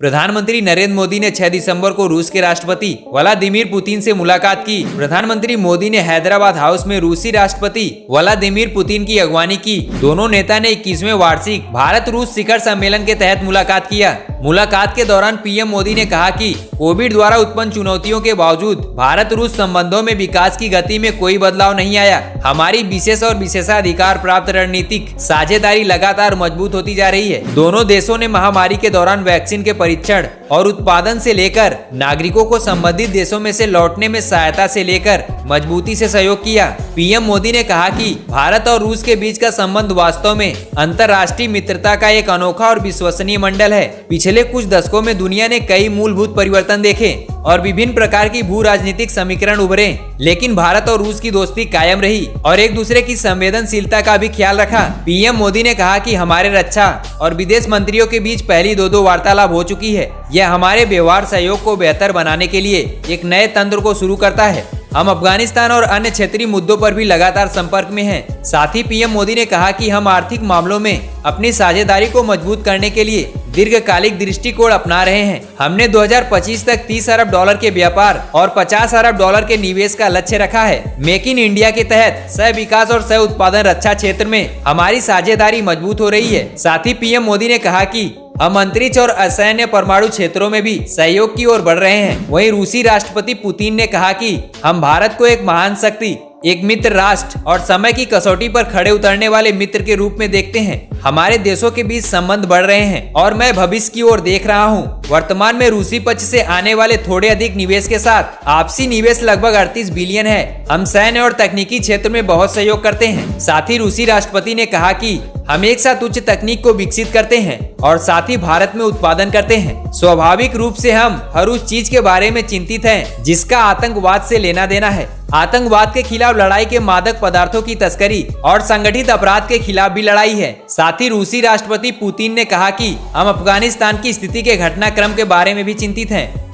प्रधानमंत्री नरेंद्र मोदी ने 6 दिसंबर को रूस के राष्ट्रपति व्लादिमीर पुतिन से मुलाकात की। प्रधानमंत्री मोदी ने हैदराबाद हाउस में रूसी राष्ट्रपति व्लादिमीर पुतिन की अगवानी की। दोनों नेता ने 21वें वार्षिक भारत रूस शिखर सम्मेलन के तहत मुलाकात किया। मुलाकात के दौरान पीएम मोदी ने कहा कि कोविड द्वारा उत्पन्न चुनौतियों के बावजूद भारत रूस संबंधों में विकास की गति में कोई बदलाव नहीं आया। हमारी विशेष और विशेषाधिकार प्राप्त रणनीतिक साझेदारी लगातार मजबूत होती जा रही है। दोनों देशों ने महामारी के दौरान वैक्सीन के परीक्षण और उत्पादन से लेकर नागरिकों को संबंधित देशों में से लौटने में सहायता से लेकर मजबूती से सहयोग किया। पीएम मोदी ने कहा कि भारत और रूस के बीच का संबंध वास्तव में अंतर्राष्ट्रीय मित्रता का एक अनोखा और विश्वसनीय मंडल है। पिछले कुछ दशकों में दुनिया ने कई मूलभूत परिवर्तन देखे और विभिन्न प्रकार की भू राजनीतिक समीकरण उभरे, लेकिन भारत और रूस की दोस्ती कायम रही और एक दूसरे की संवेदनशीलता का भी ख्याल रखा। पीएम मोदी ने कहा कि हमारे रक्षा और विदेश मंत्रियों के बीच पहली दो वार्तालाप हो चुकी है। यह हमारे व्यवहार सहयोग को बेहतर बनाने के लिए एक नए तंत्र को शुरू करता है। हम अफगानिस्तान और अन्य क्षेत्रीय मुद्दों पर भी लगातार संपर्क में हैं। साथ ही पीएम मोदी ने कहा कि हम आर्थिक मामलों में अपनी साझेदारी को मजबूत करने के लिए दीर्घकालिक दृष्टिकोण अपना रहे हैं। हमने 2025 तक $30 अरब के व्यापार और $50 अरब के निवेश का लक्ष्य रखा है। मेक इन इंडिया के तहत सह विकास और सह उत्पादन रक्षा क्षेत्र में हमारी साझेदारी मजबूत हो रही है। साथ ही पीएम मोदी ने कहा कि हम अंतरिक्ष और असैन्य परमाणु क्षेत्रों में भी सहयोग की ओर बढ़ रहे हैं। वहीं रूसी राष्ट्रपति पुतिन ने कहा कि हम भारत को एक महान शक्ति, एक मित्र राष्ट्र और समय की कसौटी पर खड़े उतरने वाले मित्र के रूप में देखते हैं। हमारे देशों के बीच संबंध बढ़ रहे हैं और मैं भविष्य की ओर देख रहा हूं। वर्तमान में रूसी पक्ष से आने वाले थोड़े अधिक निवेश के साथ आपसी निवेश लगभग 38 बिलियन है। हम सैन्य और तकनीकी क्षेत्र में बहुत सहयोग करते हैं। साथ ही रूसी राष्ट्रपति ने कहा कि हम एक साथ उच्च तकनीक को विकसित करते हैं और साथ ही भारत में उत्पादन करते हैं। स्वाभाविक रूप से हम हर उस चीज के बारे में चिंतित हैं जिसका आतंकवाद से लेना देना है। आतंकवाद के खिलाफ लड़ाई के मादक पदार्थों की तस्करी और संगठित अपराध के खिलाफ भी लड़ाई है। साथ ही रूसी राष्ट्रपति पुतिन ने कहा कि हम अफगानिस्तान की स्थिति के घटनाक्रम के बारे में भी चिंतित हैं।